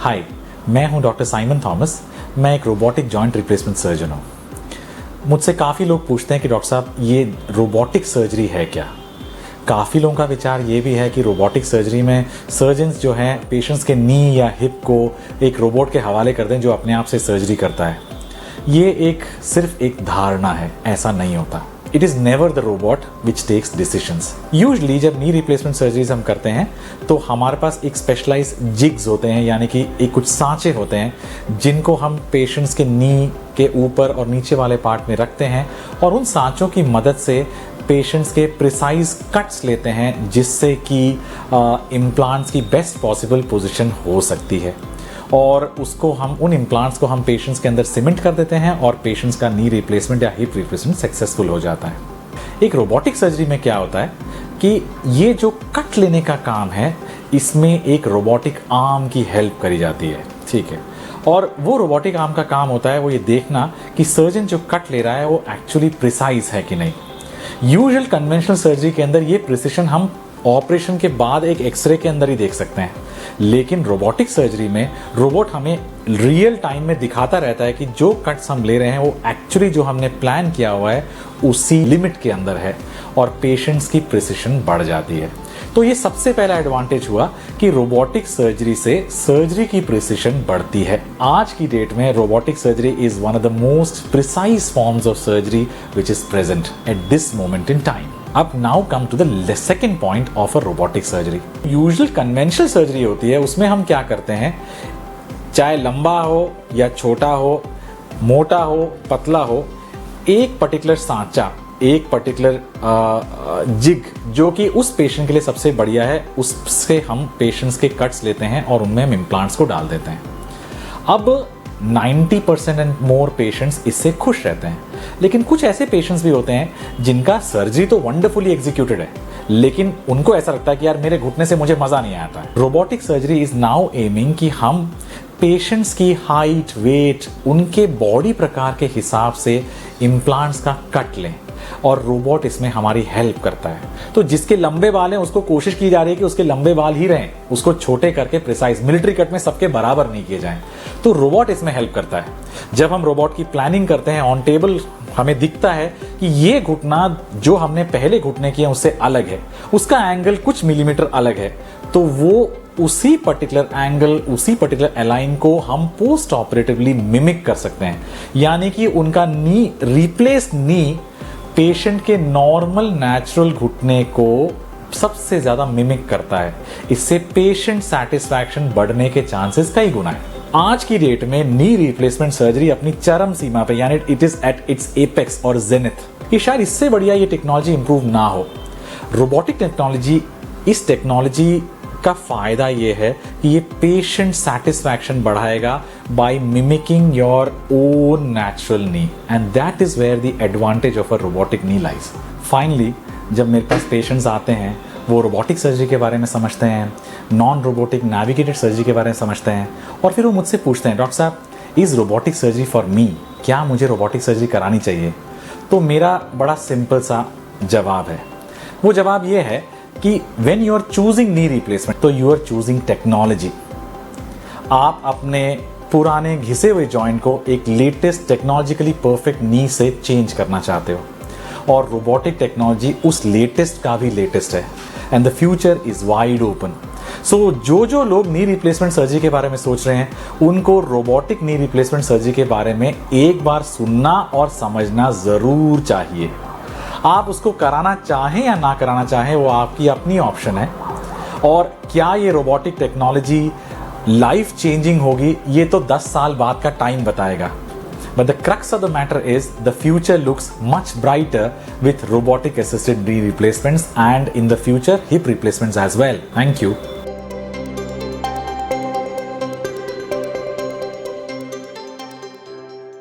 हाय, मैं हूं doctor Simon Thomas. मैं एक रोबोटिक जॉइंट रिप्लेसमेंट सर्जन हूं। मुझसे काफ़ी लोग पूछते हैं कि डॉक्टर साहब ये रोबोटिक सर्जरी है क्या। काफ़ी लोगों का विचार ये भी है कि रोबोटिक सर्जरी में सर्जन्स जो हैं पेशेंट्स के नी या हिप को एक रोबोट के हवाले कर दें जो अपने आप से सर्जरी करता है। ये सिर्फ एक धारणा है, ऐसा नहीं होता। It is never the robot which takes decisions. Usually जब नी रिप्लेसमेंट सर्जरीज हम करते हैं तो हमारे पास एक स्पेशलाइज जिग्स होते हैं, यानी कि एक कुछ सांचे होते हैं जिनको हम पेशेंट्स के नी के ऊपर और नीचे वाले पार्ट में रखते हैं और उन सांचों की मदद से पेशेंट्स के प्रिसाइज कट्स लेते हैं जिससे कि इम्प्लांट्स की बेस्ट पॉसिबल पोजीशन हो सकती है और उसको हम उन इम्प्लांट्स को हम पेशेंट्स के अंदर सीमेंट कर देते हैं और पेशेंट्स का नी रिप्लेसमेंट या हिप रिप्लेसमेंट सक्सेसफुल हो जाता है। एक रोबोटिक सर्जरी में क्या होता है कि ये जो कट लेने का काम है इसमें एक रोबोटिक आर्म की हेल्प करी जाती है, ठीक है। और वो रोबोटिक आर्म का काम होता है वो ये देखना कि सर्जन जो कट ले रहा है वो एक्चुअली प्रिसाइज है कि नहीं। यूजुअल कन्वेंशनल सर्जरी के अंदर ये प्रिसिशन हम ऑपरेशन के बाद एक एक्सरे के अंदर ही देख सकते हैं, लेकिन रोबोटिक सर्जरी में रोबोट हमें रियल टाइम में दिखाता रहता है कि जो कट्स हम ले रहे हैं वो एक्चुअली जो हमने प्लान किया हुआ है उसी लिमिट के अंदर है और पेशेंट्स की प्रिसिशन बढ़ जाती है। तो ये सबसे पहला एडवांटेज हुआ कि रोबोटिक सर्जरी से सर्जरी की प्रिसिशन बढ़ती है। आज की डेट में robotic surgery is one of the most precise forms of surgery which is present at this moment in time. अब now come to the second point of a robotic surgery. Usual conventional surgery होती है, उसमें हम क्या करते हैं, चाहे लंबा हो या छोटा हो, मोटा हो पतला हो, एक पर्टिकुलर सांचा, एक पर्टिकुलर जिग जो कि उस पेशेंट के लिए सबसे बढ़िया है, उससे हम पेशेंट्स के कट्स लेते हैं और उनमें हम इम्प्लांट्स को डाल देते हैं। अब 90% एंड मोर पेशेंट्स इससे खुश रहते हैं, लेकिन कुछ ऐसे पेशेंट्स भी होते हैं जिनका सर्जरी तो वंडरफुली एग्जीक्यूटेड है लेकिन उनको ऐसा लगता है कि यार मेरे घुटने से मुझे मजा नहीं आता है। Robotic surgery is now aiming कि हम पेशेंट्स की हाइट, वेट, उनके बॉडी प्रकार के हिसाब से इम्प्लांट्स का कट लें और रोबोट इसमें हमारी हेल्प करता है। तो जिसके लंबे बाल हैं उसको कोशिश की जा रही है कि उसके लंबे बाल ही रहें, उसको छोटे करके प्रिसाइज, मिलिट्री कट में सबके बराबर नहीं किए जाएं। तो रोबोट इसमें हेल्प करता है। जब हम रोबोट की प्लानिंग करते हैं ऑन टेबल हमें दिखता है कि ये घुटना जो हमने पहले घुटने किया उससे अलग है, उसका एंगल कुछ मिलीमीटर अलग है, तो वो उसी पर्टिकुलर एंगल, उसी पर्टिकुलर अलाइन को हम पोस्ट ऑपरेटिवली मिमिक कर सकते हैं, यानी कि उनका नी, रिप्लेस नी पेशेंट के नॉर्मल नेचुरल घुटने को सबसे ज्यादा मिमिक करता है। इससे पेशेंट सेटिस्फैक्शन बढ़ने के चांसेस कई गुना है। आज की डेट में नी रिप्लेसमेंट सर्जरी अपनी चरम सीमा पे, यानी it is at its apex और जेनिथ। कि शायद इससे बढ़िया ये टेक्नोलॉजी इंप्रूव ना हो। रोबोटिक टेक्नोलॉजी, इस टेक्नोलॉजी का फायदा ये है कि ये पेशेंट सेटिस्फैक्शन बढ़ाएगा by mimicking your own natural knee, and that is where the advantage of a robotic knee lies. Finally जब मेरे पास पेशेंट्स आते हैं वो रोबोटिक सर्जरी के बारे में समझते हैं, नॉन रोबोटिक नेविगेटेड सर्जरी के बारे में समझते हैं और फिर वो मुझसे पूछते हैं, डॉक्टर साहब is robotic surgery for me, क्या मुझे रोबोटिक सर्जरी करानी चाहिए? तो मेरा बड़ा सिंपल सा जवाब है। वो जवाब ये है कि when you are choosing knee replacement तो यू आर चूजिंग टेक्नोलॉजी। आप अपने पुराने घिसे हुए जॉइंट को एक लेटेस्ट टेक्नोलॉजिकली परफेक्ट नी से चेंज करना चाहते हो और रोबोटिक टेक्नोलॉजी उस लेटेस्ट का भी लेटेस्ट है and the future is wide open. So जो लोग नी रिप्लेसमेंट सर्जरी के बारे में सोच रहे हैं उनको रोबोटिक नी रिप्लेसमेंट सर्जरी के बारे में एक बार सुनना और समझना जरूर चाहिए। आप उसको कराना चाहें या ना कराना चाहें वो आपकी अपनी ऑप्शन है। और क्या ये रोबोटिक टेक्नोलॉजी लाइफ चेंजिंग होगी ये तो 10 साल बाद का टाइम बताएगा। But the crux of the matter is the future looks much brighter with robotic assisted knee replacements and in the future hip replacements as well. Thank you.